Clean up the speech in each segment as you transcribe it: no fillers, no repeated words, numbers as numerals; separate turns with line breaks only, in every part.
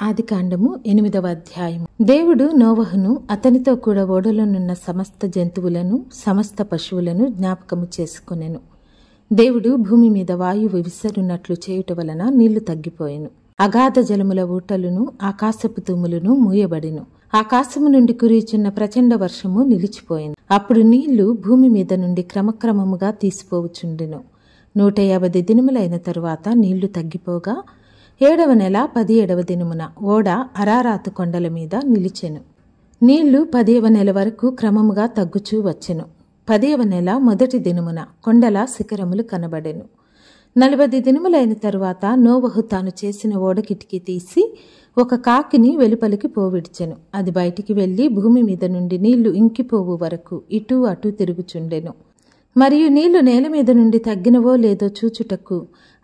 ఆదికాండము 8వ అధ్యాయము. దేవుడు నోవహును అతనితో కూడా ఓడలోనున్న సమస్త జంతువులను సమస్త పశువులను జ్ఞాపకము చేసుకొనెను. దేవుడు భూమి మీద వాయువు విసరునట్లు చేయుట వలన నీళ్లు తగ్గిపోయెను. అగాధ జలముల ఊటలును ఆకాశపు తూములను మూయబడిను. ఆకాశము నుండి కురియుచున్న ప్రచండ వర్షము నిలిచిపోయెను. అప్పుడు నీళ్లు భూమి మీద నుండి క్రమక్రమముగా తీసిపోవుచుండెను. 150 దినములైన తరువాత నీళ్లు తగ్గిపోగా 7వ నెల 17వ దినమున ఓడ అరారాతు కొండల మీద నిలిచెను. నీళ్లు 10వ నెల వరకు క్రమముగా తగ్గుచూ వచ్చెను. 10వ నెల మొదటి దినమున కొండల శిఖరములు కనబడెను. 40 దినములైన తరువాత నోవహు తాను చేసిన ఓడ కిటికీ తీసి ఒక కాకిని వెలుపలికి పోవిడిచెను. అది బయటికి వెళ్లి భూమి మీద నుండి నీళ్లు ఇంకిపోవు వరకు ఇటూ అటూ తిరుగుచుండెను. మరియు నీళ్లు నేల మీద నుండి తగ్గినవో లేదో చూచుటకు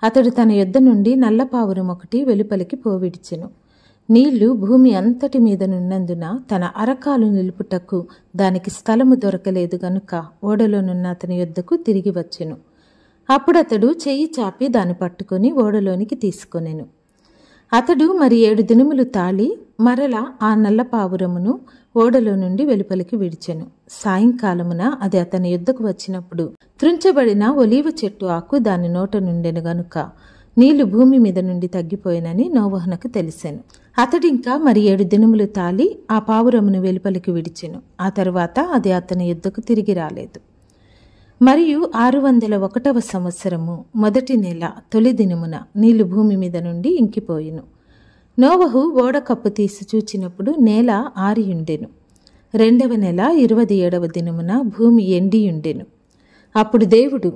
అతడు తన యొద్ద నుండి నల్లపావురం ఒకటి వెలుపలికి పోవిడిచెను. నీళ్లు భూమి అంతటి మీద నున్నందున తన అరకాలు నిలుపుటకు దానికి స్థలము దొరకలేదు గనుక ఓడలోనున్న అతని యొద్దకు తిరిగి వచ్చెను. అప్పుడతడు చెయ్యి చాపి దాన్ని పట్టుకుని ఓడలోనికి తీసుకొనెను. అతడు మరి 7 దినములు తాళి మరల ఆ నల్లపావురమును ఓడలో నుండి వెలుపలికి విడిచెను. సాయంకాలమున అది అతని యుద్ధకు వచ్చినప్పుడు త్రుంచబడిన ఒలీవ చెట్టు ఆకు దాని నోట నుండెను గనుక నీళ్లు భూమి మీద నుండి తగ్గిపోయినని నోవహునకు తెలిసెను. అతడింకా మరి 7 దినములు తాళి ఆ పావురమును వెలుపలికి విడిచెను. ఆ తరువాత అది అతని యుద్ధకు తిరిగి రాలేదు. మరియు 601వ సంవత్సరము మొదటి నెల తొలి దినమున నీళ్లు భూమి మీద నుండి ఇంకిపోయిను. నోవహు ఓడ కప్పు తీసి చూచినప్పుడు నేల ఆరియుండెను. 2వ నెల 27వ దినమున భూమి ఎండియుండెను. అప్పుడు దేవుడు,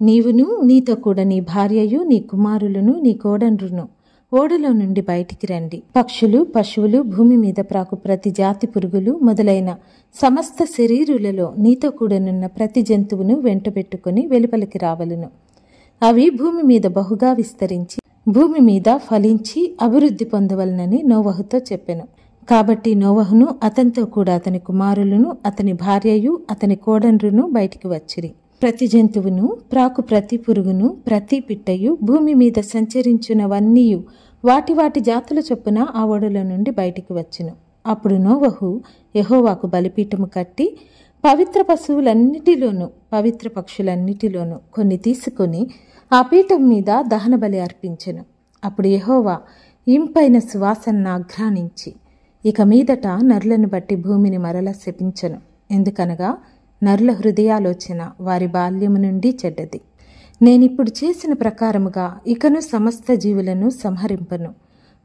నీవును నీతో కూడా నీ భార్యయు నీ కుమారులను నీ కోడండ్రును ఓడలో నుండి బయటికి రండి. పక్షులు పశువులు భూమి మీద ప్రాకు ప్రతి జాతి పురుగులు మొదలైన సమస్త శరీరులలో నీతో కూడానున్న ప్రతి జంతువును వెంటబెట్టుకుని వెలుపలికి రావలను. అవి భూమి మీద బహుగా విస్తరించి భూమి మీద ఫలించి అభివృద్ధి పొందవలనని నోవహుతో చెప్పెను. కాబట్టి నోవహును అతనితో కూడా అతని కుమారులను అతని భార్యయు అతని కోడండ్రును బయటికి వచ్చిరి. ప్రతి జంతువును ప్రాకు ప్రతి పురుగును ప్రతి పిట్టయు భూమి మీద సంచరించునవన్నీయు వాటి వాటి జాతుల చొప్పున ఆ ఓడలో నుండి బయటికి వచ్చెను. అప్పుడు నోవహు యెహోవాకు బలిపీఠము కట్టి పవిత్ర పశువులన్నిటిలోనూ పవిత్ర పక్షులన్నిటిలోనూ కొన్ని తీసుకొని ఆ పీఠం మీద దహన బలి అర్పించెను. అప్పుడు యెహోవా ఇంపైన సువాసనను ఆఘ్రానించి ఇక మీదట నరులను బట్టి భూమిని మరల శపించెను. ఎందుకనగా నరుల హృదయాలోచన వారి బాల్యము నుండి చెడ్డది. నేనిప్పుడు చేసిన ప్రకారముగా ఇకను సమస్త జీవులను సంహరింపను.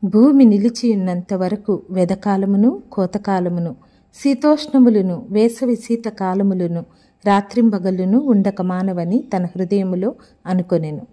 భూమి నిలిచియున్నంత వరకు వెదకాలమును కోతకాలమును శీతోష్ణములను వేసవి శీతకాలములను రాత్రింబగలును ఉండక మానవని తన హృదయములో అనుకొనెను.